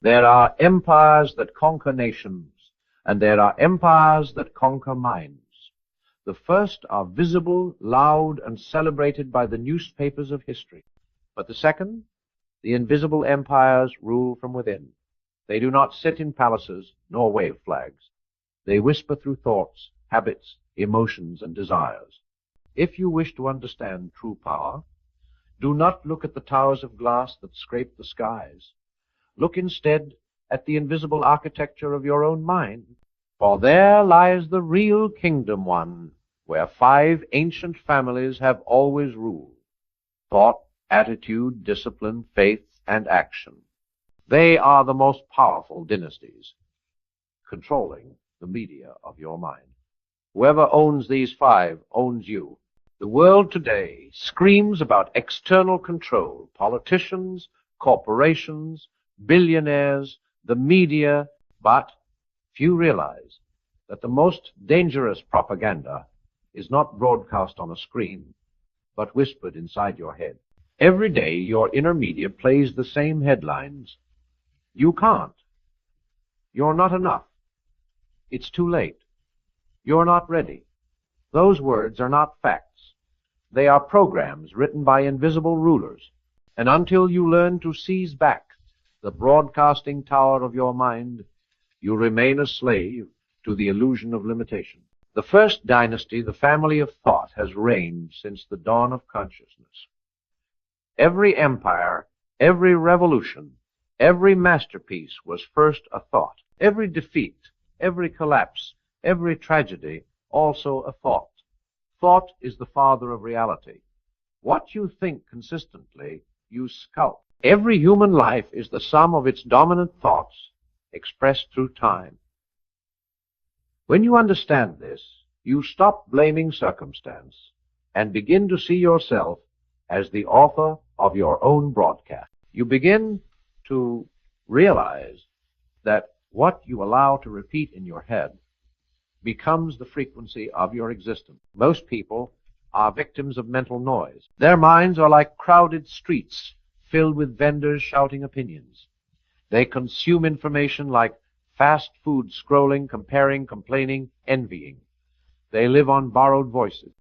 There are empires that conquer nations, and there are empires that conquer minds. The first are visible, loud, and celebrated by the newspapers of history. But the second, the invisible empires, rule from within. They do not sit in palaces, nor wave flags. They whisper through thoughts, habits, emotions, and desires. If you wish to understand true power, do not look at the towers of glass that scrape the skies. Look instead at the invisible architecture of your own mind, for there lies the real kingdom won, where 5 ancient families have always ruled: thought, attitude, discipline, faith, and action. They are the most powerful dynasties, controlling the media of your mind. Whoever owns these 5 owns you. The world today screams about external control: politicians, corporations, billionaires, the media, but few realize that the most dangerous propaganda is not broadcast on a screen, but whispered inside your head. Every day your inner media plays the same headlines. You can't. You're not enough. It's too late. You're not ready. Those words are not facts. They are programs written by invisible rulers. And until you learn to seize back the broadcasting tower of your mind, you remain a slave to the illusion of limitation. The first dynasty, the family of thought, has reigned since the dawn of consciousness. Every empire, every revolution, every masterpiece was first a thought. Every defeat, every collapse, every tragedy, also a thought. Thought is the father of reality. What you think consistently, you sculpt. Every human life is the sum of its dominant thoughts expressed through time. When you understand this, you stop blaming circumstance and begin to see yourself as the author of your own broadcast. You begin to realize that what you allow to repeat in your head becomes the frequency of your existence. Most people are victims of mental noise. Their minds are like crowded streets filled with vendors shouting opinions. They consume information like fast food, scrolling, comparing, complaining, envying. They live on borrowed voices.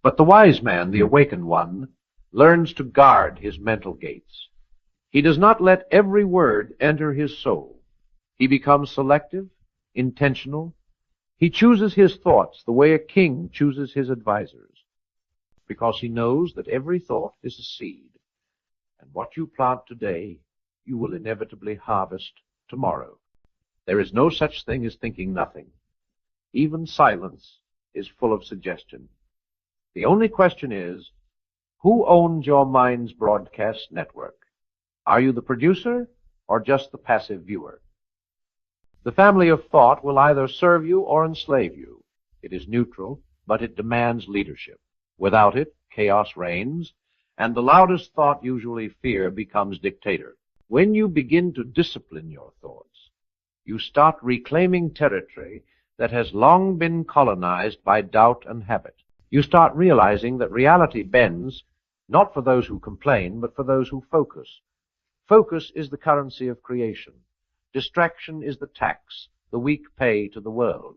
But the wise man, the awakened one, learns to guard his mental gates. He does not let every word enter his soul. He becomes selective, intentional. He chooses his thoughts the way a king chooses his advisors, because he knows that every thought is a seed, and what you plant today, you will inevitably harvest tomorrow. There is no such thing as thinking nothing. Even silence is full of suggestion. The only question is, who owns your mind's broadcast network? Are you the producer or just the passive viewer? The family of thought will either serve you or enslave you. It is neutral, but it demands leadership. Without it, chaos reigns, and the loudest thought, usually fear, becomes dictator. When you begin to discipline your thoughts, you start reclaiming territory that has long been colonized by doubt and habit. You start realizing that reality bends, not for those who complain, but for those who focus. Focus is the currency of creation. Distraction is the tax the weak pay to the world.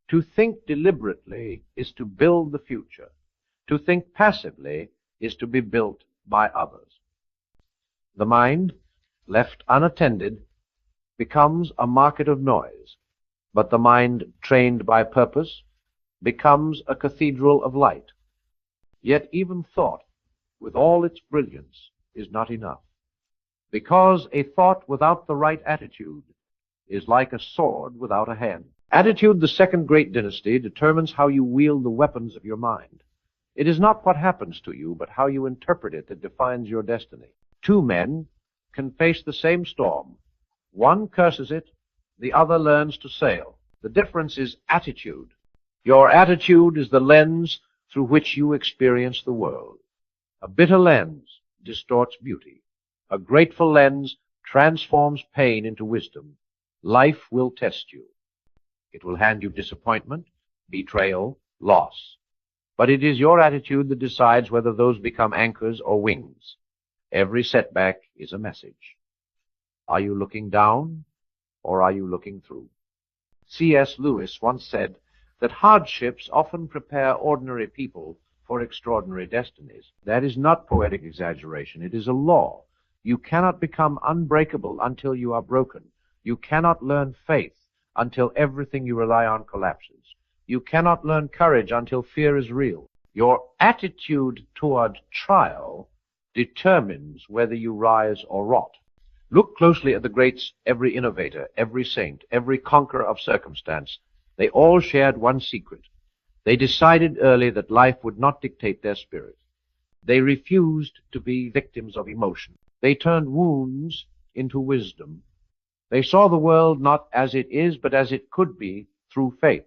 To think deliberately is to build the future. To think passively is to be built by others. The mind, left unattended, becomes a market of noise, but the mind trained by purpose becomes a cathedral of light. Yet even thought, with all its brilliance, is not enough, because a thought without the right attitude is like a sword without a hand. Attitude, the second great dynasty, determines how you wield the weapons of your mind. It is not what happens to you, but how you interpret it that defines your destiny. 2 men can face the same storm. One curses it, the other learns to sail. The difference is attitude. Your attitude is the lens through which you experience the world. A bitter lens distorts beauty. A grateful lens transforms pain into wisdom. Life will test you. It will hand you disappointment, betrayal, loss. But it is your attitude that decides whether those become anchors or wings. Every setback is a message. Are you looking down, or are you looking through? C.S. Lewis once said that hardships often prepare ordinary people for extraordinary destinies. That is not poetic exaggeration. It is a law. You cannot become unbreakable until you are broken. You cannot learn faith until everything you rely on collapses. You cannot learn courage until fear is real. Your attitude toward trial determines whether you rise or rot. Look closely at the greats, every innovator, every saint, every conqueror of circumstance. They all shared one secret. They decided early that life would not dictate their spirit. They refused to be victims of emotion. They turned wounds into wisdom. They saw the world not as it is, but as it could be through faith.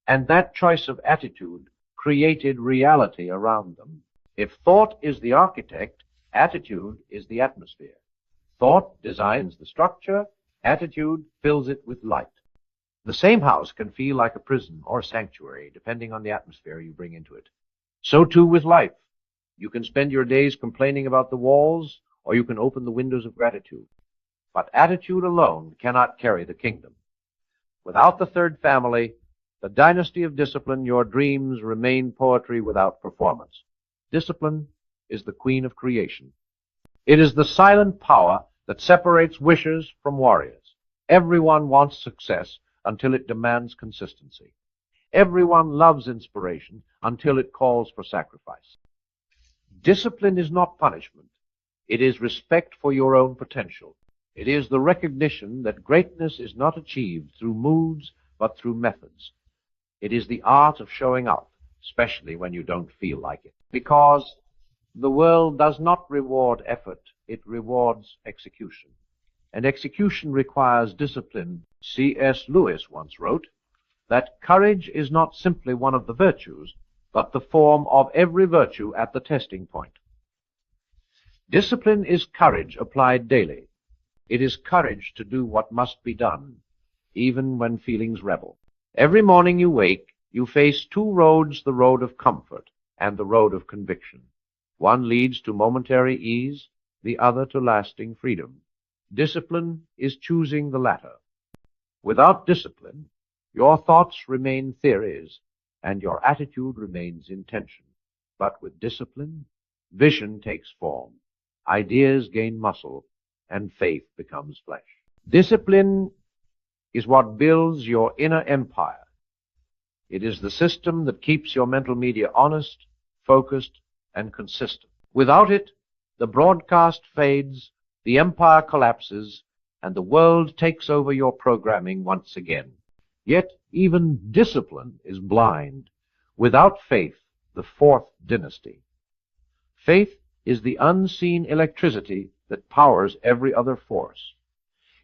And that choice of attitude created reality around them. If thought is the architect, attitude is the atmosphere. Thought designs the structure, attitude fills it with light. The same house can feel like a prison or a sanctuary, depending on the atmosphere you bring into it. So too with life. You can spend your days complaining about the walls, or you can open the windows of gratitude. But attitude alone cannot carry the kingdom. Without the third family, the dynasty of discipline, your dreams remain poetry without performance. Discipline is the queen of creation. It is the silent power that separates wishers from warriors. Everyone wants success until it demands consistency. Everyone loves inspiration until it calls for sacrifice. Discipline is not punishment. It is respect for your own potential. It is the recognition that greatness is not achieved through moods, but through methods. It is the art of showing up, especially when you don't feel like it. Because the world does not reward effort, it rewards execution. And execution requires discipline. C.S. Lewis once wrote that courage is not simply one of the virtues, but the form of every virtue at the testing point. Discipline is courage applied daily. It is courage to do what must be done, even when feelings rebel. Every morning you wake, you face two roads, the road of comfort and the road of conviction. One leads to momentary ease, the other to lasting freedom. Discipline is choosing the latter. Without discipline, your thoughts remain theories, and your attitude remains intention. But with discipline, vision takes form, ideas gain muscle, and faith becomes flesh. Discipline is what builds your inner empire. It is the system that keeps your mental media honest, focused, and consistent. Without it, the broadcast fades, the empire collapses, and the world takes over your programming once again. Yet even discipline is blind. Without faith, the fourth dynasty. Faith is the unseen electricity that powers every other force.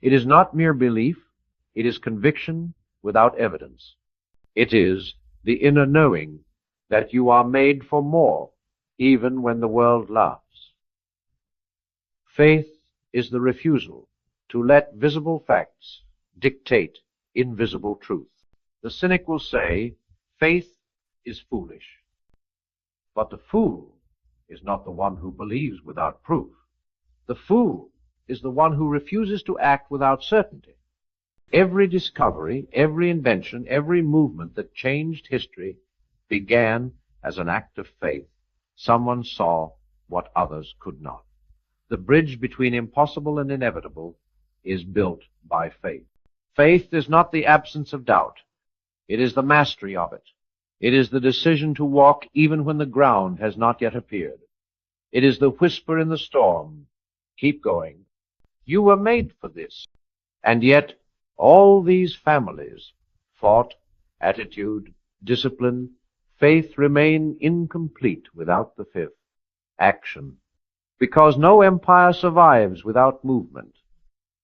It is not mere belief, it is conviction without evidence. It is the inner knowing that you are made for more, even when the world laughs. Faith is the refusal to let visible facts dictate invisible truth. The cynic will say, faith is foolish. But the fool is not the one who believes without proof. The fool is the one who refuses to act without certainty. Every discovery, every invention, every movement that changed history began as an act of faith. Someone saw what others could not. The bridge between impossible and inevitable is built by faith. Faith is not the absence of doubt. It is the mastery of it. It is the decision to walk even when the ground has not yet appeared. It is the whisper in the storm. Keep going. You were made for this. And yet, all these families, thought, attitude, discipline, faith, remain incomplete without the fifth, action. Because no empire survives without movement.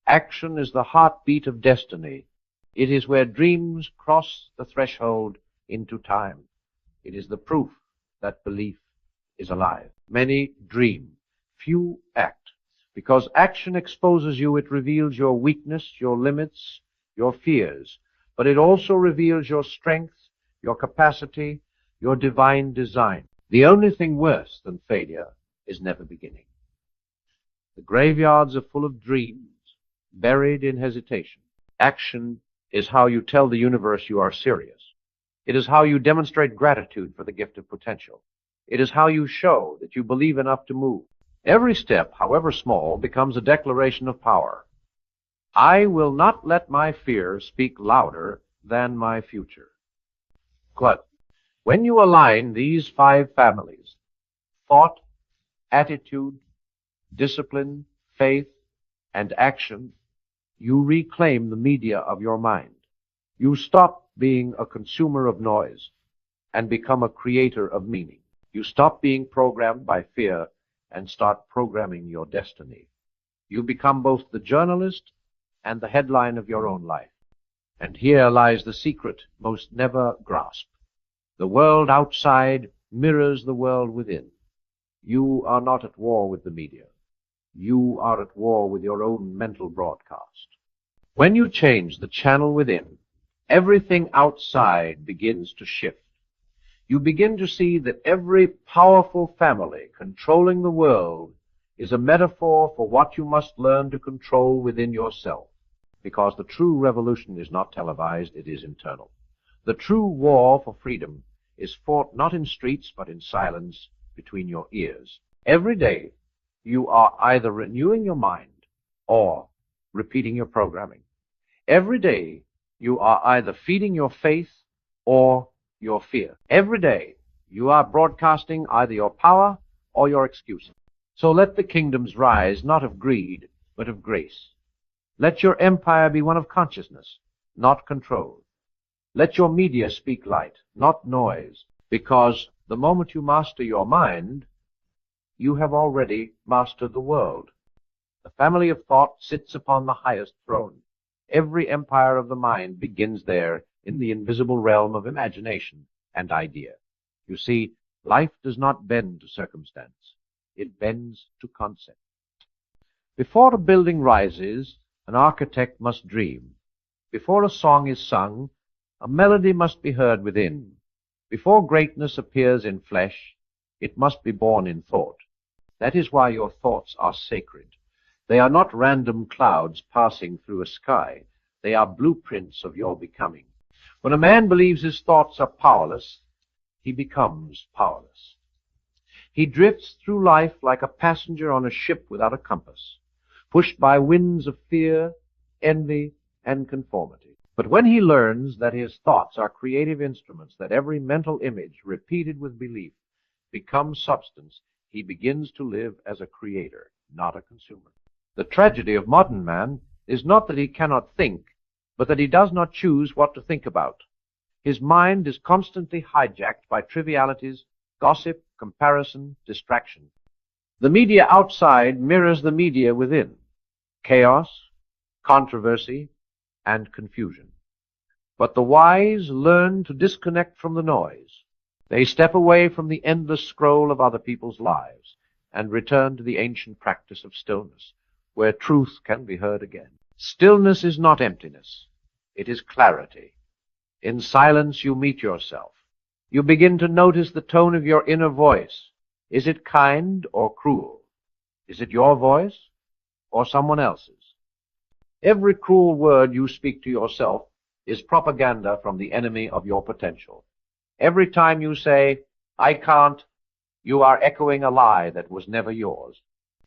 Action is the heartbeat of destiny. It is where dreams cross the threshold into time. It is the proof that belief is alive. Many dream, few act. Because action exposes you, it reveals your weakness, your limits, your fears. But it also reveals your strength, your capacity, your divine design. The only thing worse than failure is never beginning. The graveyards are full of dreams, buried in hesitation. Action is how you tell the universe you are serious. It is how you demonstrate gratitude for the gift of potential. It is how you show that you believe enough to move. Every step, however small, becomes a declaration of power. I will not let my fear speak louder than my future. But when you align these 5 families, thought, attitude, discipline, faith, and action, you reclaim the media of your mind. You stop being a consumer of noise and become a creator of meaning. You stop being programmed by fear and start programming your destiny. You become both the journalist and the headline of your own life. And here lies the secret most never grasped. The world outside mirrors the world within. You are not at war with the media. You are at war with your own mental broadcast. When you change the channel within, everything outside begins to shift. You begin to see that every powerful family controlling the world is a metaphor for what you must learn to control within yourself. Because the true revolution is not televised, it is internal. The true war for freedom is fought not in streets but in silence between your ears. Every day you are either renewing your mind or repeating your programming. Every day you are either feeding your faith or your fear. Every day you are broadcasting either your power or your excuses. So let the kingdoms rise not of greed but of grace. Let your empire be one of consciousness, not control. Let your media speak light, not noise, because the moment you master your mind, you have already mastered the world. The family of thought sits upon the highest throne. Every empire of the mind begins there in the invisible realm of imagination and idea. You see, life does not bend to circumstance. It bends to concept. Before a building rises, an architect must dream. Before a song is sung, a melody must be heard within. Before greatness appears in flesh, it must be born in thought. That is why your thoughts are sacred. They are not random clouds passing through a sky. They are blueprints of your becoming. When a man believes his thoughts are powerless, he becomes powerless. He drifts through life like a passenger on a ship without a compass, pushed by winds of fear, envy, and conformity. But when he learns that his thoughts are creative instruments, that every mental image, repeated with belief, becomes substance, he begins to live as a creator, not a consumer. The tragedy of modern man is not that he cannot think, but that he does not choose what to think about. His mind is constantly hijacked by trivialities, gossip, comparison, distraction. The media outside mirrors the media within. Chaos, controversy, and confusion. But the wise learn to disconnect from the noise. They step away from the endless scroll of other people's lives and return to the ancient practice of stillness, where truth can be heard again. Stillness is not emptiness. It is clarity. In silence you meet yourself. You begin to notice the tone of your inner voice. Is it kind or cruel? Is it your voice or someone else's? Every cruel word you speak to yourself is propaganda from the enemy of your potential. Every time you say, I can't, you are echoing a lie that was never yours.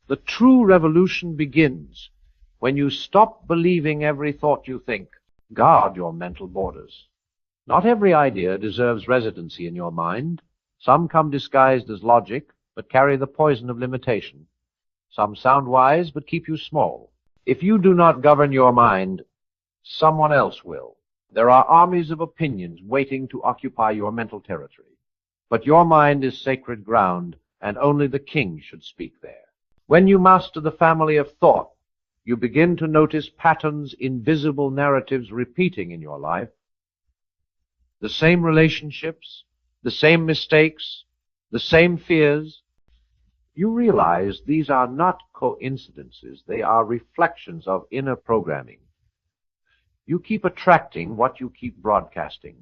The true revolution begins when you stop believing every thought you think. Guard your mental borders. Not every idea deserves residency in your mind. Some come disguised as logic, but carry the poison of limitation. Some sound wise, but keep you small. If you do not govern your mind, someone else will. There are armies of opinions waiting to occupy your mental territory. But your mind is sacred ground, and only the king should speak there. When you master the family of thought, you begin to notice patterns, invisible narratives repeating in your life. The same relationships, the same mistakes, the same fears. You realize these are not coincidences. They are reflections of inner programming. You keep attracting what you keep broadcasting.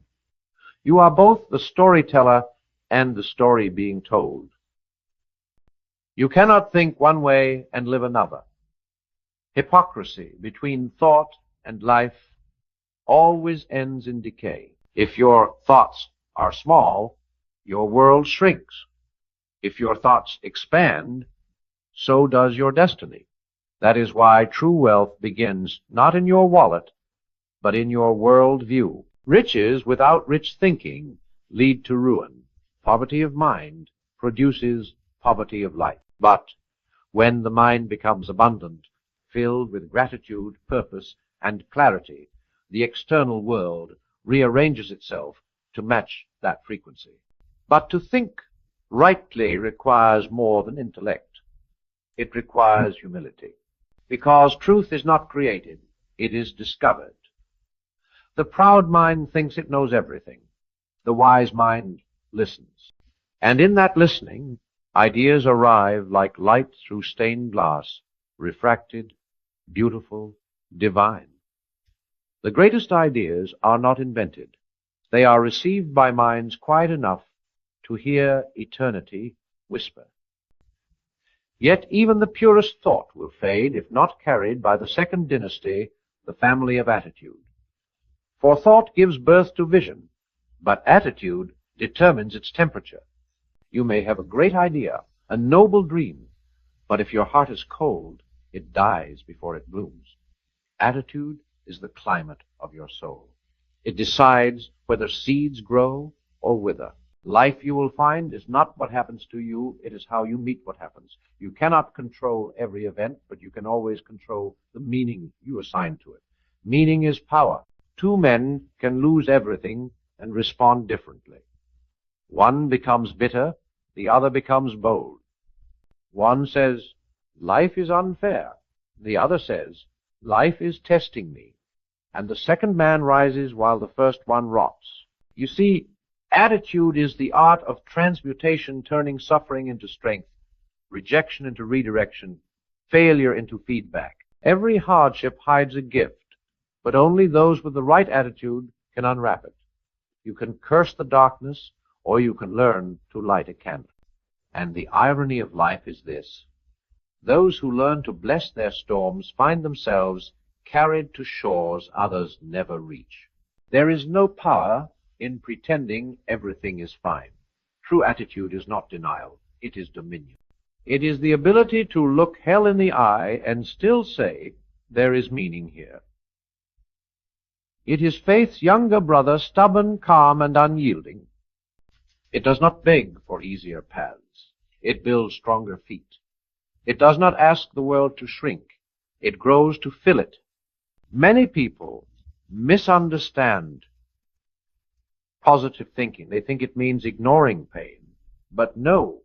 You are both the storyteller and the story being told. You cannot think one way and live another. Hypocrisy between thought and life always ends in decay. If your thoughts are small, your world shrinks. If your thoughts expand, so does your destiny. That is why true wealth begins not in your wallet, but in your world view. Riches without rich thinking lead to ruin. Poverty of mind produces poverty of life. But when the mind becomes abundant, filled with gratitude, purpose, and clarity, the external world rearranges itself to match that frequency. But to think rightly requires more than intellect. It requires humility. Because truth is not created, it is discovered. The proud mind thinks it knows everything. The wise mind listens. And in that listening, ideas arrive like light through stained glass, refracted, beautiful, divine. The greatest ideas are not invented. They are received by minds quiet enough to hear eternity whisper. Yet even the purest thought will fade if not carried by the second dynasty, the family of attitude. For thought gives birth to vision, but attitude determines its temperature. You may have a great idea, a noble dream, but if your heart is cold, it dies before it blooms. Attitude is the climate of your soul. It decides whether seeds grow or wither. Life, you will find, is not what happens to you, it is how you meet what happens. You cannot control every event, but you can always control the meaning you assign to it. Meaning is power. Two men can lose everything and respond differently. One becomes bitter, the other becomes bold. One says, life is unfair. The other says, life is testing me. And the second man rises while the first one rots. You see, attitude is the art of transmutation, turning suffering into strength, rejection into redirection, failure into feedback. Every hardship hides a gift, but only those with the right attitude can unwrap it. You can curse the darkness, or you can learn to light a candle. And the irony of life is this. Those who learn to bless their storms find themselves carried to shores others never reach. There is no power in pretending everything is fine. True attitude is not denial, it is dominion. It is the ability to look hell in the eye and still say, there is meaning here. It is faith's younger brother, stubborn, calm, and unyielding. It does not beg for easier paths. It builds stronger feet. It does not ask the world to shrink. It grows to fill it. Many people misunderstand positive thinking. They think it means ignoring pain. But no,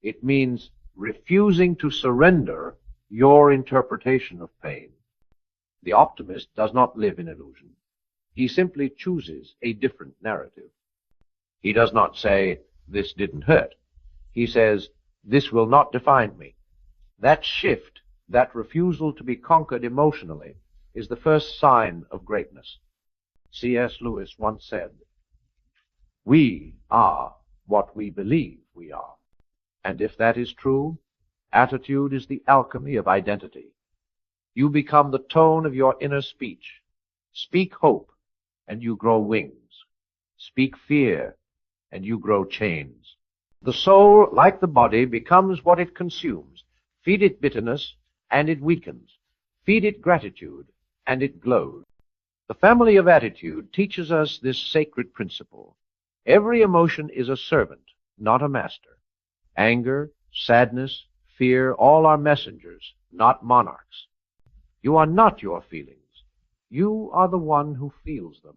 it means refusing to surrender your interpretation of pain. The optimist does not live in illusion. He simply chooses a different narrative. He does not say, this didn't hurt. He says, this will not define me. That shift, that refusal to be conquered emotionally, is the first sign of greatness. C.S. Lewis once said, we are what we believe we are. And if that is true, attitude is the alchemy of identity. You become the tone of your inner speech. Speak hope, and you grow wings. Speak fear, and you grow chains. The soul, like the body, becomes what it consumes. Feed it bitterness, and it weakens. Feed it gratitude, and it glows. The family of attitude teaches us this sacred principle. Every emotion is a servant, not a master. Anger, sadness, fear, all are messengers, not monarchs. You are not your feelings. You are the one who feels them.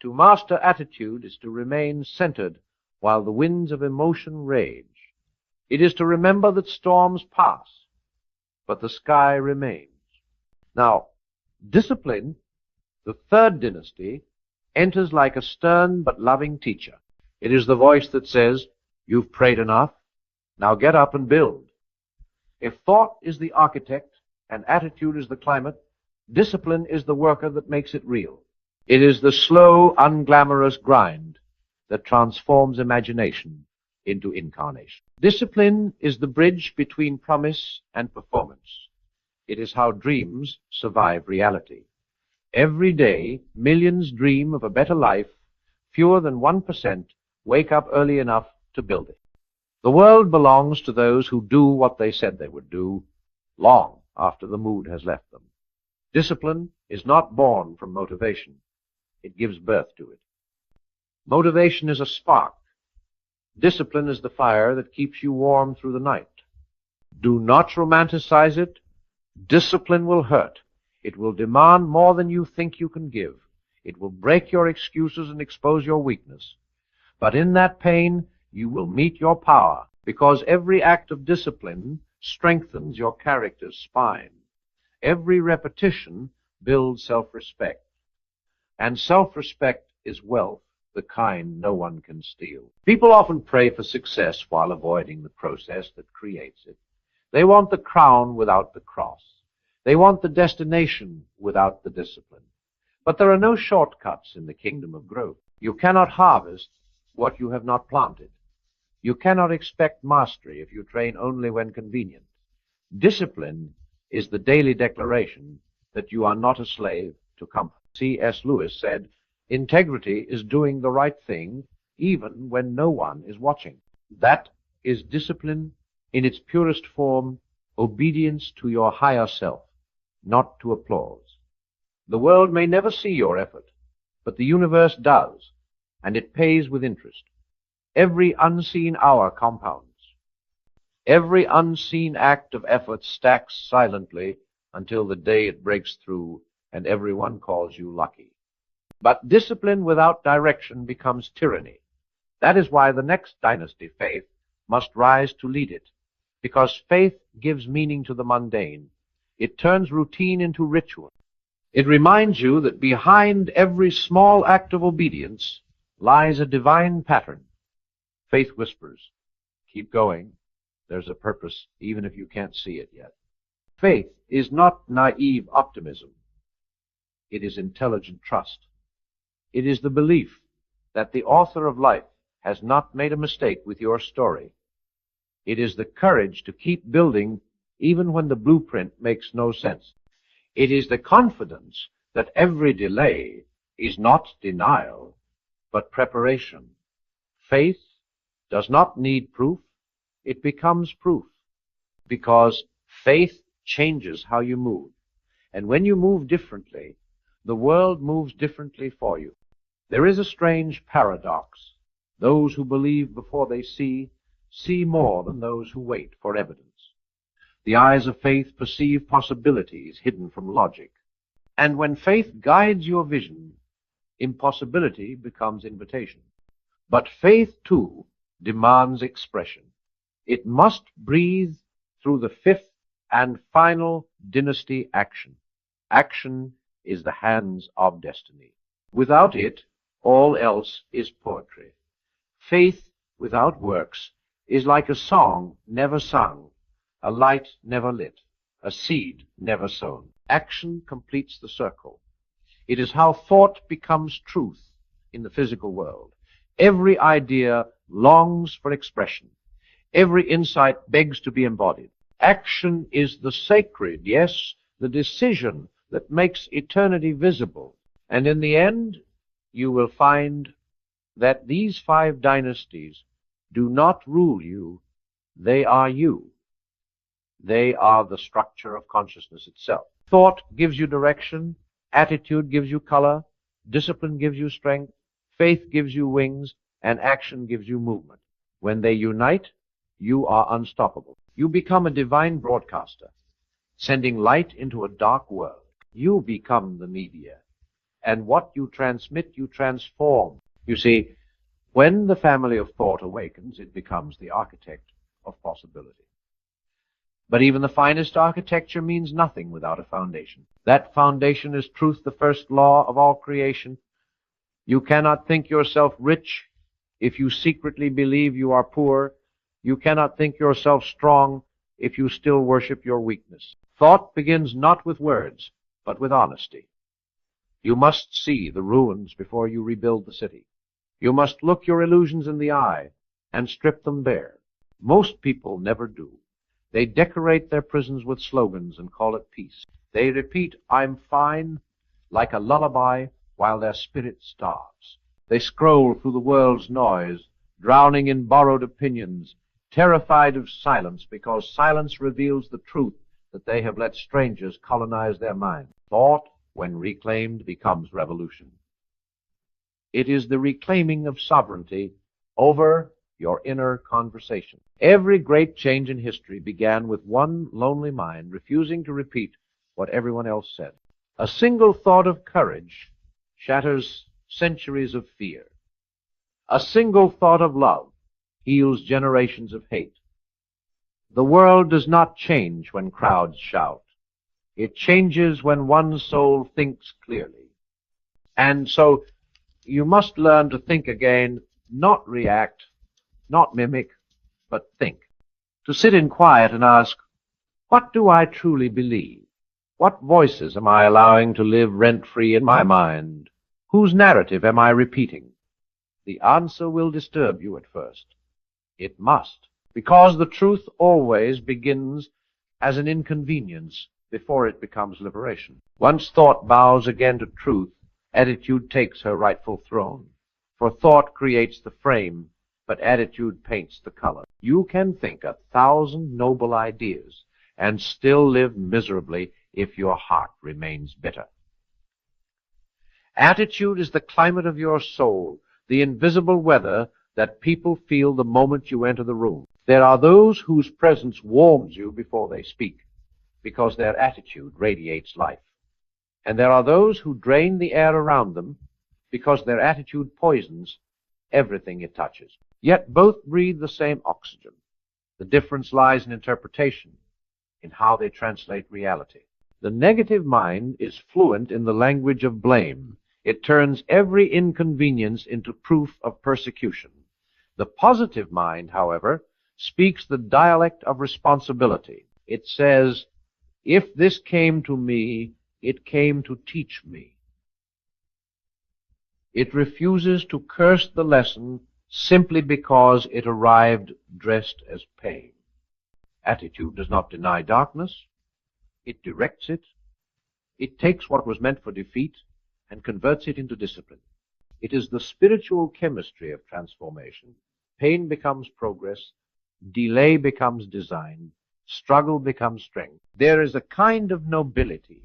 To master attitude is to remain centered while the winds of emotion rage. It is to remember that storms pass, but the sky remains. Now, discipline, the third dynasty, enters like a stern but loving teacher. It is the voice that says, you've prayed enough, now get up and build. If thought is the architect and attitude is the climate, discipline is the worker that makes it real. It is the slow, unglamorous grind that transforms imagination into incarnation. Discipline is the bridge between promise and performance. It is how dreams survive reality. Every day, millions dream of a better life. Fewer than 1% wake up early enough to build it. The world belongs to those who do what they said they would do, long after the mood has left them. Discipline is not born from motivation. It gives birth to it. Motivation is a spark. Discipline is the fire that keeps you warm through the night. Do not romanticize it. Discipline will hurt. It will demand more than you think you can give. It will break your excuses and expose your weakness. But in that pain, you will meet your power, because every act of discipline strengthens your character's spine. Every repetition builds self-respect. And self-respect is wealth, the kind no one can steal. People often pray for success while avoiding the process that creates it. They want the crown without the cross. They want the destination without the discipline. But there are no shortcuts in the kingdom of growth. You cannot harvest what you have not planted. You cannot expect mastery if you train only when convenient. Discipline is the daily declaration that you are not a slave to comfort. C.S. Lewis said, "Integrity is doing the right thing even when no one is watching." That is discipline in its purest form, obedience to your higher self, not to applause. The world may never see your effort, but the universe does, and it pays with interest. Every unseen hour compounds. Every unseen act of effort stacks silently until the day it breaks through and everyone calls you lucky. But discipline without direction becomes tyranny. That is why the next dynasty, faith, must rise to lead it, because faith gives meaning to the mundane. It turns routine into ritual. It reminds you that behind every small act of obedience lies a divine pattern. Faith whispers, "Keep going. There's a purpose, even if you can't see it yet." Faith is not naive optimism. It is intelligent trust. It is the belief that the author of life has not made a mistake with your story. It is the courage to keep building even when the blueprint makes no sense. It is the confidence that every delay is not denial, but preparation. Faith does not need proof. It becomes proof, because faith changes how you move. And when you move differently, the world moves differently for you. There is a strange paradox. Those who believe before they see more than those who wait for evidence. The eyes of faith perceive possibilities hidden from logic. And when faith guides your vision, impossibility becomes invitation. But faith, too, demands expression. It must breathe through the fifth and final dynasty, action. Action is the hands of destiny. Without it, all else is poetry. Faith without works is like a song never sung, a light never lit, a seed never sown. Action completes the circle. It is how thought becomes truth in the physical world. Every idea longs for expression. Every insight begs to be embodied. Action is the sacred, yes, the decision that makes eternity visible. And in the end, you will find that these 5 dynasties do not rule you. They are you. They are the structure of consciousness itself. Thought gives you direction. Attitude gives you color. Discipline gives you strength. Faith gives you wings. And action gives you movement. When they unite, you are unstoppable. You become a divine broadcaster, sending light into a dark world. You become the media. And what you transmit, you transform. You see, when the family of thought awakens, it becomes the architect of possibility. But even the finest architecture means nothing without a foundation. That foundation is truth, the first law of all creation. You cannot think yourself rich if you secretly believe you are poor. You cannot think yourself strong if you still worship your weakness. Thought begins not with words, but with honesty. You must see the ruins before you rebuild the city. You must look your illusions in the eye and strip them bare. Most people never do. They decorate their prisons with slogans and call it peace. They repeat, "I'm fine," like a lullaby while their spirit starves. They scroll through the world's noise, drowning in borrowed opinions, terrified of silence because silence reveals the truth that they have let strangers colonize their minds. Thought, when reclaimed, becomes revolution. It is the reclaiming of sovereignty over your inner conversation. Every great change in history began with one lonely mind refusing to repeat what everyone else said. A single thought of courage shatters centuries of fear. A single thought of love heals generations of hate. The world does not change when crowds shout. It changes when one soul thinks clearly. And so you must learn to think again, not react, not mimic, but think. To sit in quiet and ask, what do I truly believe? What voices am I allowing to live rent-free in my mind? Whose narrative am I repeating? The answer will disturb you at first. It must, because the truth always begins as an inconvenience before it becomes liberation. Once thought bows again to truth, attitude takes her rightful throne. For thought creates the frame, but attitude paints the color. You can think 1,000 noble ideas and still live miserably if your heart remains bitter. Attitude is the climate of your soul, the invisible weather that people feel the moment you enter the room. There are those whose presence warms you before they speak, because their attitude radiates life. And there are those who drain the air around them, because their attitude poisons everything it touches. Yet both breathe the same oxygen. The difference lies in interpretation, in how they translate reality. The negative mind is fluent in the language of blame. It turns every inconvenience into proof of persecution. The positive mind, however, speaks the dialect of responsibility. It says, if this came to me, it came to teach me. It refuses to curse the lesson simply because it arrived dressed as pain. Attitude does not deny darkness. It directs it. It takes what was meant for defeat and converts it into discipline. It is the spiritual chemistry of transformation. Pain becomes progress. Delay becomes design. Struggle becomes strength. There is a kind of nobility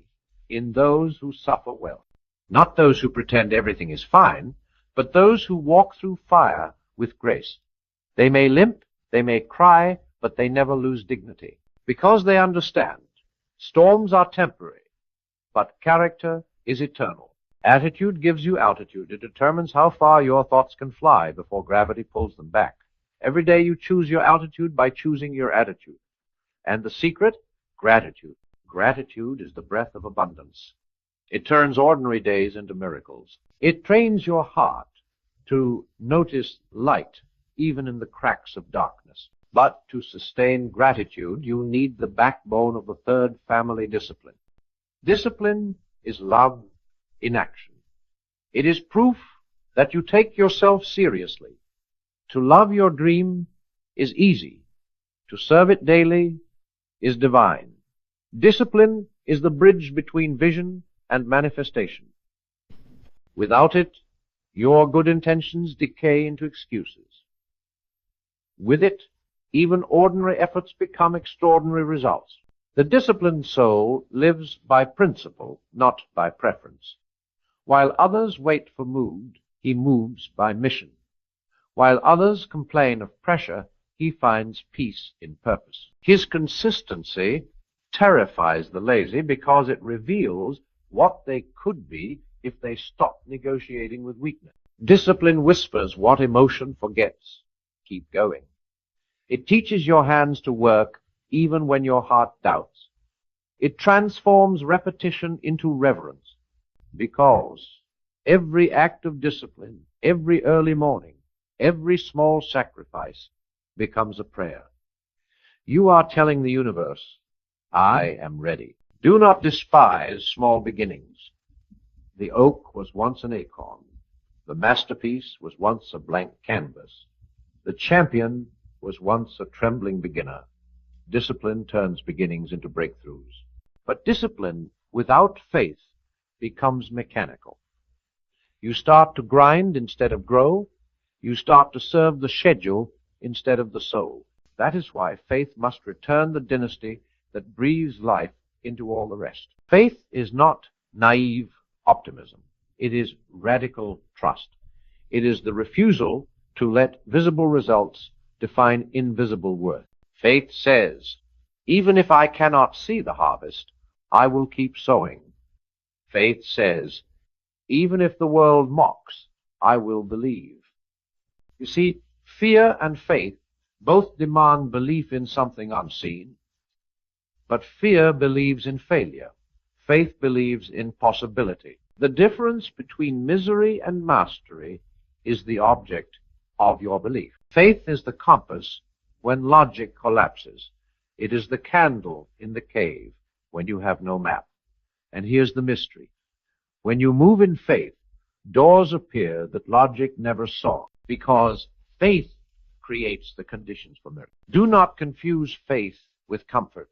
in those who suffer well. Not those who pretend everything is fine, but those who walk through fire with grace. They may limp, they may cry, but they never lose dignity, because they understand storms are temporary, but character is eternal. Attitude gives you altitude. It determines how far your thoughts can fly before gravity pulls them back. Every day you choose your altitude by choosing your attitude. And the secret? Gratitude. Gratitude is the breath of abundance. It turns ordinary days into miracles. It trains your heart to notice light even in the cracks of darkness. But to sustain gratitude, you need the backbone of the third family discipline. Discipline is love in action. It is proof that you take yourself seriously. To love your dream is easy. To serve it daily is divine. Discipline is the bridge between vision and manifestation. Without it, your good intentions decay into excuses. With it, even ordinary efforts become extraordinary results. The disciplined soul lives by principle, not by preference. While others wait for mood, he moves by mission. While others complain of pressure, he finds peace in purpose. His consistency terrifies the lazy because it reveals what they could be if they stopped negotiating with weakness. Discipline whispers what emotion forgets. Keep going. It teaches your hands to work even when your heart doubts. It transforms repetition into reverence, because every act of discipline, every early morning, every small sacrifice becomes a prayer. You are telling the universe, I am ready. Do not despise small beginnings. The oak was once an acorn. The masterpiece was once a blank canvas. The champion was once a trembling beginner. discipline turns beginnings into breakthroughs. But discipline without faith becomes mechanical. You start to grind instead of grow. You start to serve the schedule instead of the soul. That is why faith must return the dynasty that breathes life into all the rest. Faith is not naive optimism. It is radical trust. It is the refusal to let visible results define invisible worth. Faith says, even if I cannot see the harvest, I will keep sowing. Faith says, even if the world mocks, I will believe. You see, fear and faith both demand belief in something unseen, but fear believes in failure. Faith believes in possibility. The difference between misery and mastery is the object of your belief. Faith is the compass when logic collapses. It is the candle in the cave when you have no map. And here's the mystery. When you move in faith, doors appear that logic never saw, because faith creates the conditions for miracles. Do not confuse faith with comfort.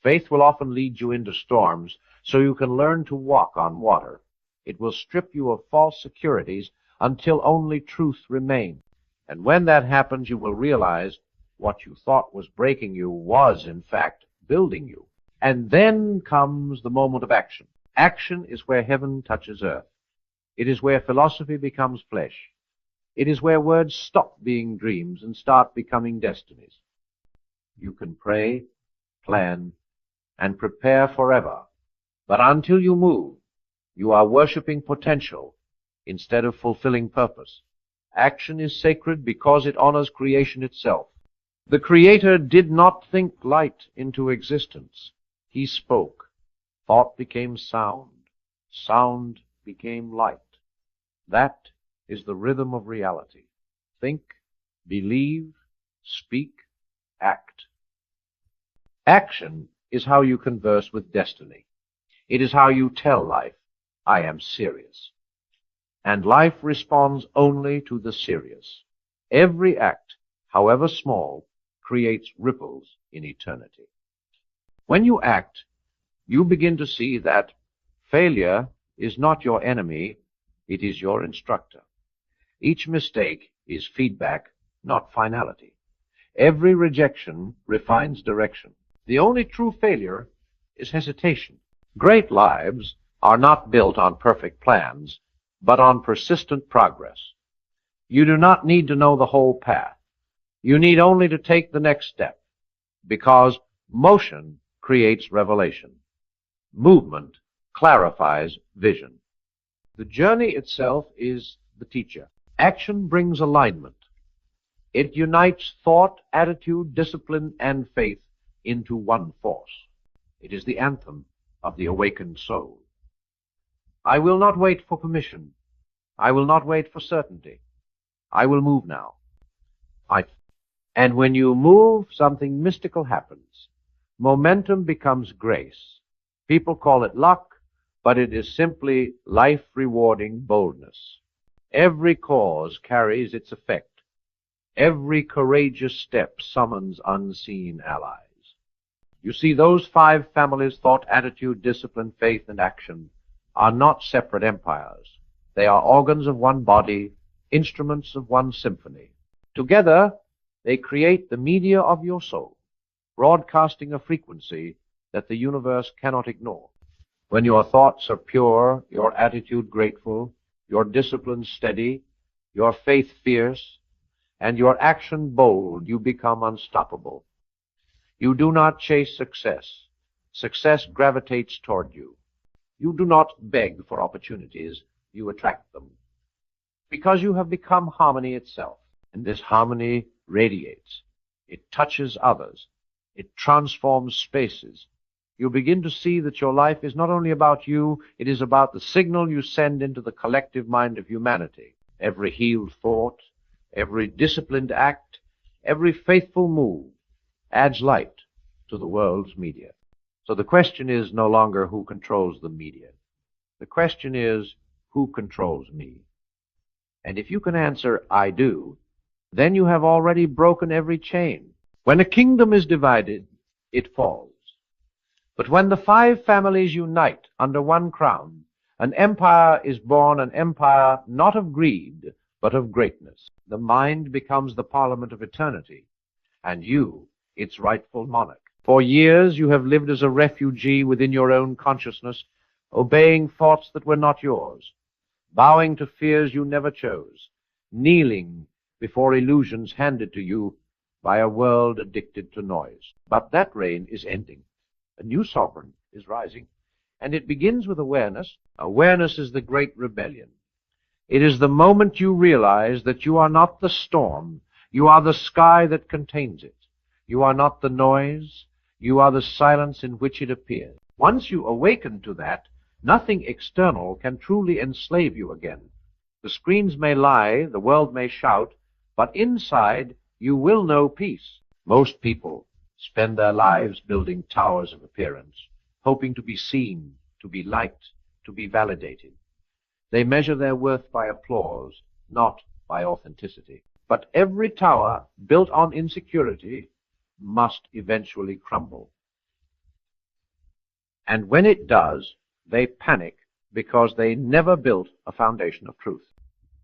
Faith will often lead you into storms so you can learn to walk on water. It will strip you of false securities until only truth remains. And when that happens, you will realize what you thought was breaking you was, in fact, building you. And then comes the moment of action. Action is where heaven touches earth. It is where philosophy becomes flesh. It is where words stop being dreams and start becoming destinies. You can pray, plan, and prepare forever, but until you move, you are worshiping potential instead of fulfilling purpose. Action is sacred because it honors creation itself. The Creator did not think light into existence. He spoke. Thought became sound. Sound became light. That is the rhythm of reality. Think, believe, speak, act. Action is how you converse with destiny. It is how you tell life, I am serious. And life responds only to the serious. Every act, however small, creates ripples in eternity. When you act, you begin to see that failure is not your enemy, it is your instructor. Each mistake is feedback, not finality. Every rejection refines direction. The only true failure is hesitation. Great lives are not built on perfect plans, but on persistent progress. You do not need to know the whole path. You need only to take the next step, because motion creates revelation. Movement clarifies vision. The journey itself is the teacher. Action brings alignment. It unites thought, attitude, discipline, and faith into one force. It is the anthem of the awakened soul. I will not wait for permission. I will not wait for certainty. I will move now. And when you move, something mystical happens. Momentum becomes grace. People call it luck, but it is simply life-rewarding boldness. Every cause carries its effect. Every courageous step summons unseen allies. You see, those 5 families, thought, attitude, discipline, faith, and action, are not separate empires. They are organs of one body, instruments of one symphony. Together, they create the media of your soul, broadcasting a frequency that the universe cannot ignore. When your thoughts are pure, your attitude grateful, your discipline steady, your faith fierce, and your action bold, you become unstoppable. You do not chase success. Success gravitates toward you. You do not beg for opportunities, you attract them. Because you have become harmony itself, and this harmony radiates. It touches others. It transforms spaces. You begin to see that your life is not only about you, it is about the signal you send into the collective mind of humanity. Every healed thought, every disciplined act, every faithful move adds light to the world's media. So the question is no longer who controls the media. The question is who controls me. And if you can answer, I do, then you have already broken every chain. When a kingdom is divided, it falls. But when the 5 families unite under one crown, an empire is born, an empire not of greed, but of greatness. The mind becomes the parliament of eternity, and you, its rightful monarch. For years you have lived as a refugee within your own consciousness, obeying thoughts that were not yours, bowing to fears you never chose, kneeling before illusions handed to you by a world addicted to noise. But that reign is ending. A new sovereign is rising, and it begins with awareness. Awareness is the great rebellion. It is the moment you realize that you are not the storm, you are the sky that contains it. You are not the noise, you are the silence in which it appears. Once you awaken to that, nothing external can truly enslave you again. The screens may lie, the world may shout, but inside you will know peace. Most people spend their lives building towers of appearance, hoping to be seen, to be liked, to be validated. They measure their worth by applause, not by authenticity. But every tower built on insecurity must eventually crumble. And when it does, they panic because they never built a foundation of truth.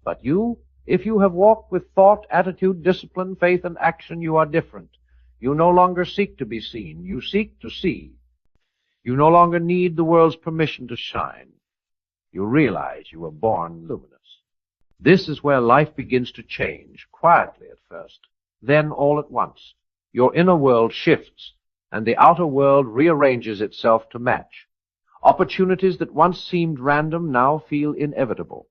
But you, if you have walked with thought, attitude, discipline, faith, and action, you are different. You no longer seek to be seen. You seek to see. You no longer need the world's permission to shine. You realize you were born luminous. This is where life begins to change, quietly at first, then all at once. Your inner world shifts, and the outer world rearranges itself to match. Opportunities that once seemed random now feel inevitable.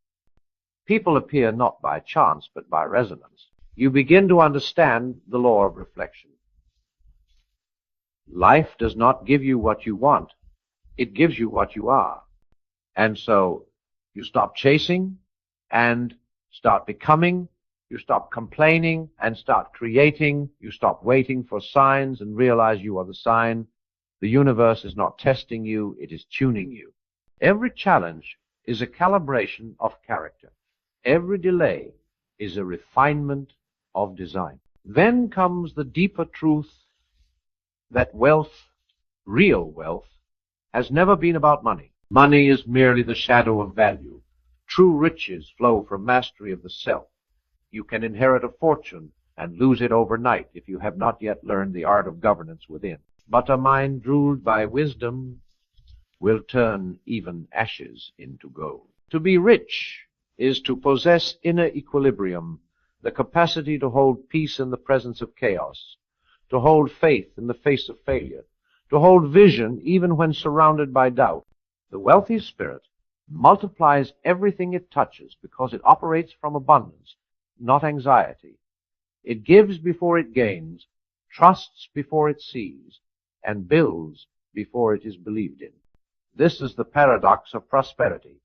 People appear not by chance, but by resonance. You begin to understand the law of reflection. Life does not give you what you want. It gives you what you are. And so you stop chasing and start becoming. You stop complaining and start creating. You stop waiting for signs and realize you are the sign. The universe is not testing you, it is tuning you. Every challenge is a calibration of character. Every delay is a refinement of design. Then comes the deeper truth that wealth, real wealth, has never been about money. Money is merely the shadow of value. True riches flow from mastery of the self. You can inherit a fortune and lose it overnight if you have not yet learned the art of governance within. But a mind ruled by wisdom will turn even ashes into gold. To be rich is to possess inner equilibrium, the capacity to hold peace in the presence of chaos, to hold faith in the face of failure, to hold vision even when surrounded by doubt. The wealthy spirit multiplies everything it touches because it operates from abundance, not anxiety. It gives before it gains, trusts before it sees, and builds before it is believed in. This is the paradox of prosperity.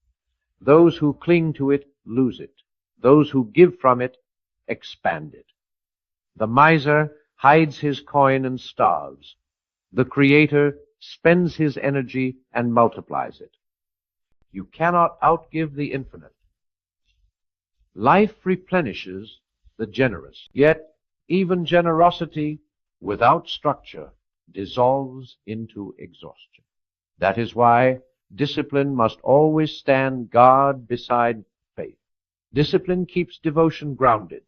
Those who cling to it lose it. Those who give from it expand it. The miser hides his coin and starves. The creator spends his energy and multiplies it. You cannot outgive the infinite. Life replenishes the generous, yet even generosity without structure dissolves into exhaustion. That is why discipline must always stand guard beside faith. Discipline keeps devotion grounded.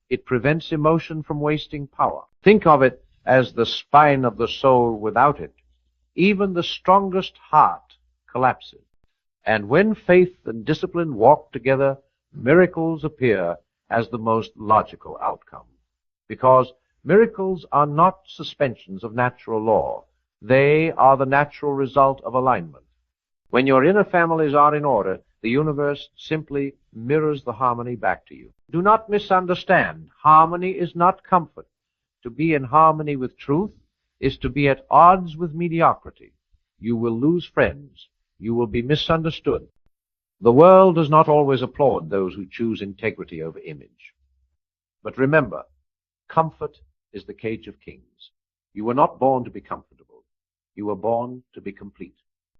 It prevents emotion from wasting power. Think of it as the spine of the soul. Without it, even the strongest heart collapses. And when faith and discipline walk together, miracles appear as the most logical outcome. Because miracles are not suspensions of natural law. They are the natural result of alignment. When your inner families are in order, the universe simply mirrors the harmony back to you. Do not misunderstand. Harmony is not comfort. To be in harmony with truth is to be at odds with mediocrity. You will lose friends. You will be misunderstood. The world does not always applaud those who choose integrity over image. But remember, comfort is the cage of kings. You were not born to be comfortable. You were born to be complete.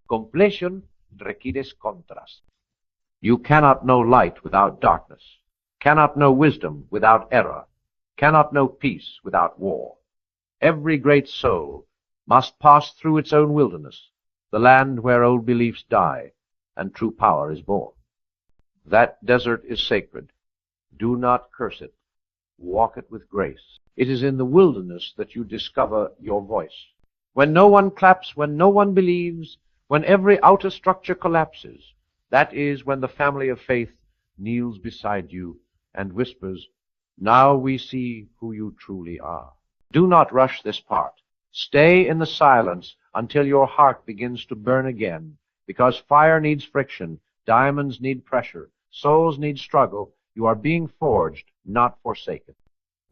Completion requires contrast. You cannot know light without darkness, cannot know wisdom without error, cannot know peace without war. Every great soul must pass through its own wilderness, the land where old beliefs die and true power is born. That desert is sacred. Do not curse it. Walk it with grace. It is in the wilderness that you discover your voice. When no one claps, when no one believes, when every outer structure collapses, that is when the family of faith kneels beside you and whispers, "Now we see who you truly are." Do not rush this part. Stay in the silence until your heart begins to burn again, because fire needs friction, diamonds need pressure, souls need struggle. You are being forged, not forsaken.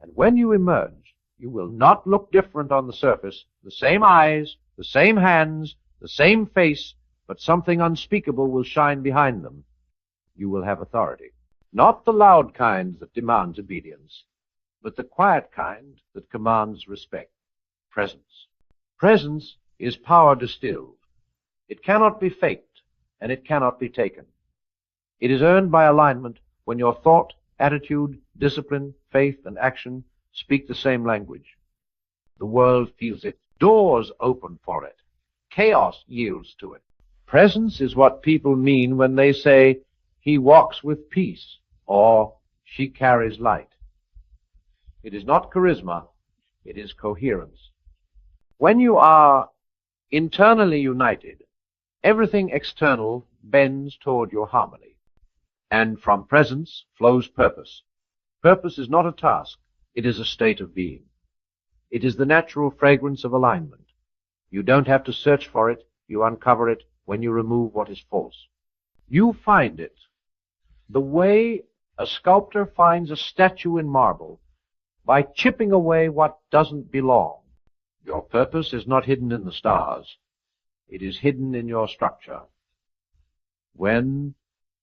And when you emerge, you will not look different on the surface, the same eyes, the same hands, the same face, but something unspeakable will shine behind them. You will have authority. Not the loud kind that demands obedience, but the quiet kind that commands respect. Presence. Presence is power distilled. It cannot be faked, and it cannot be taken. It is earned by alignment when your thought, attitude, discipline, faith, and action speak the same language. The world feels it. Doors open for it. Chaos yields to it. Presence is what people mean when they say, "He walks with peace," or "She carries light." It is not charisma, it is coherence. When you are internally united, everything external bends toward your harmony. And from presence flows purpose. Purpose is not a task, it is a state of being. It is the natural fragrance of alignment. You don't have to search for it, you uncover it when you remove what is false. You find it the way a sculptor finds a statue in marble, by chipping away what doesn't belong. Your purpose is not hidden in the stars. It is hidden in your structure. When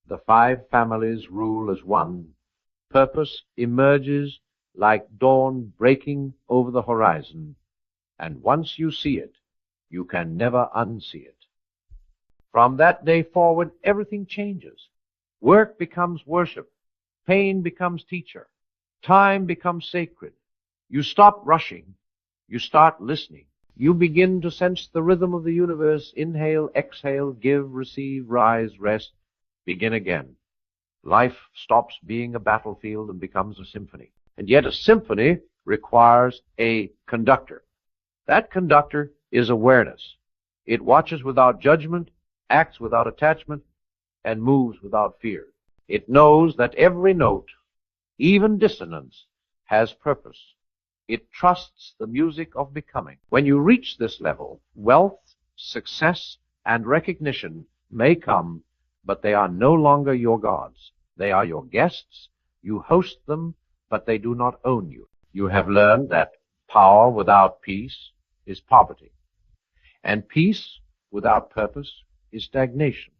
the five families rule as one, purpose emerges like dawn breaking over the horizon, and once you see it, you can never unsee it. From that day forward, everything changes. Work becomes worship. Pain becomes teacher. Time becomes sacred. You stop rushing. You start listening. You begin to sense the rhythm of the universe. Inhale, exhale, give, receive, rise, rest, begin again. Life stops being a battlefield and becomes a symphony. And yet a symphony requires a conductor. That conductor is awareness. It watches without judgment, acts without attachment, and moves without fear. It knows that every note, even dissonance, has purpose. It trusts the music of becoming. When you reach this level, wealth, success, and recognition may come, but they are no longer your gods. They are your guests. You host them, but they do not own you. You have learned that power without peace is poverty, and peace without purpose is stagnation.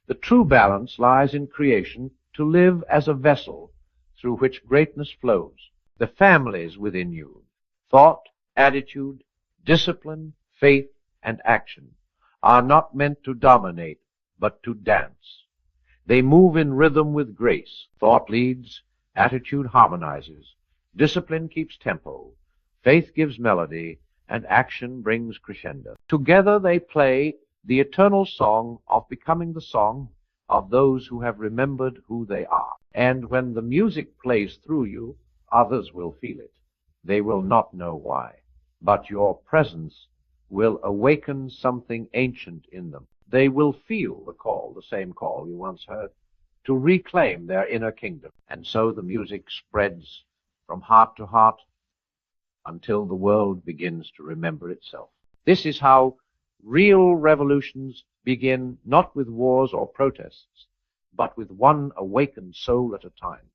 The true balance lies in creation to live as a vessel through which greatness flows. The families within you, thought, attitude, discipline, faith, and action, are not meant to dominate, but to dance. They move in rhythm with grace. Thought leads, attitude harmonizes, discipline keeps tempo, faith gives melody, and action brings crescendo. Together they play the eternal song of becoming the song of those who have remembered who they are. And when the music plays through you, others will feel it. They will not know why, but your presence will awaken something ancient in them. They will feel the call, the same call you once heard, to reclaim their inner kingdom. And so the music spreads from heart to heart until the world begins to remember itself. This is how real revolutions begin, not with wars or protests, but with one awakened soul at a time.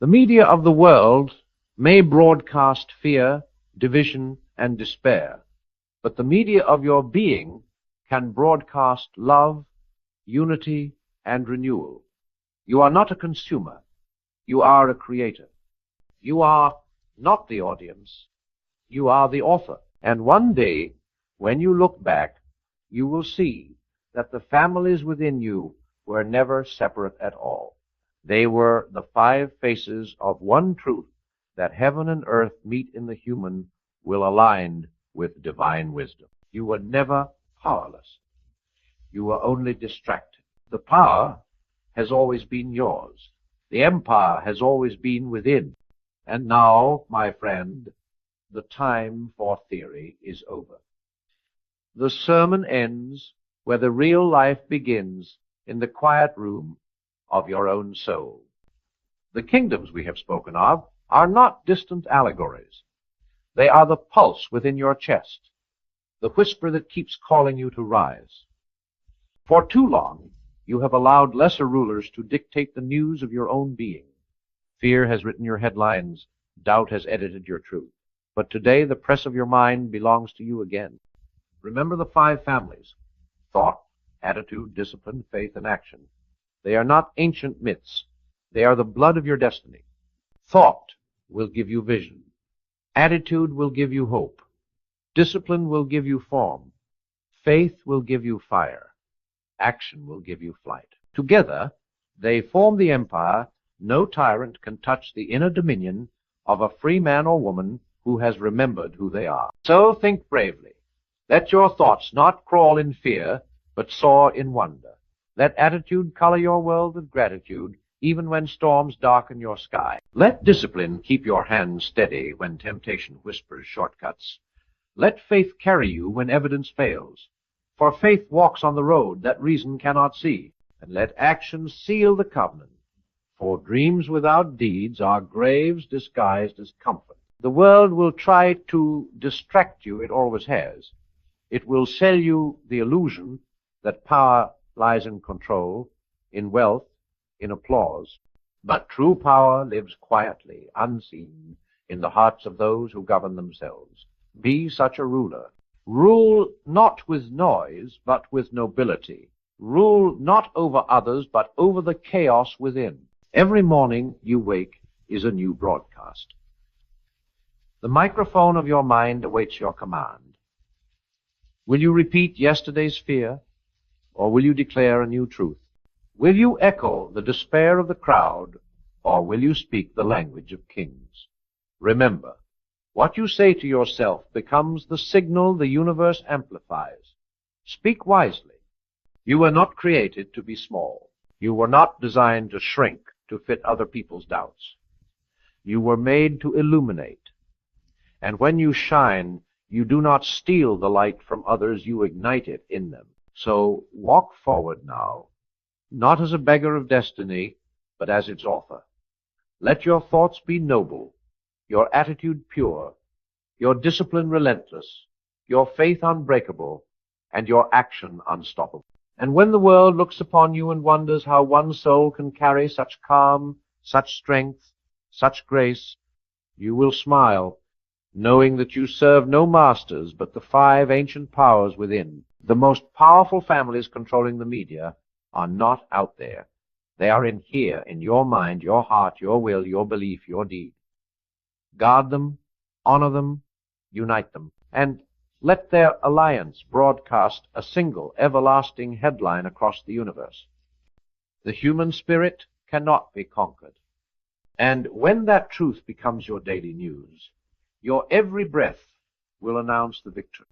The media of the world may broadcast fear, division, and despair, but the media of your being can broadcast love, unity, and renewal. You are not a consumer. You are a creator. You are not the audience. You are the author. And one day, when you look back, you will see that the families within you were never separate at all. They were the five faces of one truth, that heaven and earth meet in the human, will align with divine wisdom. You were never powerless. You were only distracted. The power has always been yours. The empire has always been within. And now, my friend, the time for theory is over. The sermon ends where the real life begins, in the quiet room of your own soul. The kingdoms we have spoken of are not distant allegories. They are the pulse within your chest, the whisper that keeps calling you to rise. For too long, you have allowed lesser rulers to dictate the news of your own being. Fear has written your headlines, doubt has edited your truth. But today the press of your mind belongs to you again. Remember the 5 families: thought, attitude, discipline, faith, and action. They are not ancient myths. They are the blood of your destiny. Thought will give you vision. Attitude will give you hope. Discipline will give you form. Faith will give you fire. Action will give you flight. Together, they form the empire. No tyrant can touch the inner dominion of a free man or woman who has remembered who they are. So think bravely. Let your thoughts not crawl in fear, but soar in wonder. Let attitude color your world with gratitude, even when storms darken your sky. Let discipline keep your hands steady when temptation whispers shortcuts. Let faith carry you when evidence fails, for faith walks on the road that reason cannot see. And let action seal the covenant, for dreams without deeds are graves disguised as comfort. The world will try to distract you, it always has. It will sell you the illusion that power lies in control, in wealth, in applause. But true power lives quietly, unseen, in the hearts of those who govern themselves. Be such a ruler. Rule not with noise, but with nobility. Rule not over others, but over the chaos within. Every morning you wake is a new broadcast. The microphone of your mind awaits your command. Will you repeat yesterday's fear, or will you declare a new truth? Will you echo the despair of the crowd, or will you speak the language of kings? Remember, what you say to yourself becomes the signal the universe amplifies. Speak wisely. You were not created to be small. You were not designed to shrink to fit other people's doubts. You were made to illuminate. And when you shine, you do not steal the light from others, you ignite it in them. So walk forward now, not as a beggar of destiny, but as its author. Let your thoughts be noble, your attitude pure, your discipline relentless, your faith unbreakable, and your action unstoppable. And when the world looks upon you and wonders how one soul can carry such calm, such strength, such grace, you will smile, knowing that you serve no masters but the 5 ancient powers within. The most powerful families controlling the media are not out there. They are in here, in your mind, your heart, your will, your belief, your deed. Guard them, honor them, unite them, and let their alliance broadcast a single, everlasting headline across the universe. The human spirit cannot be conquered. And when that truth becomes your daily news, your every breath will announce the victory.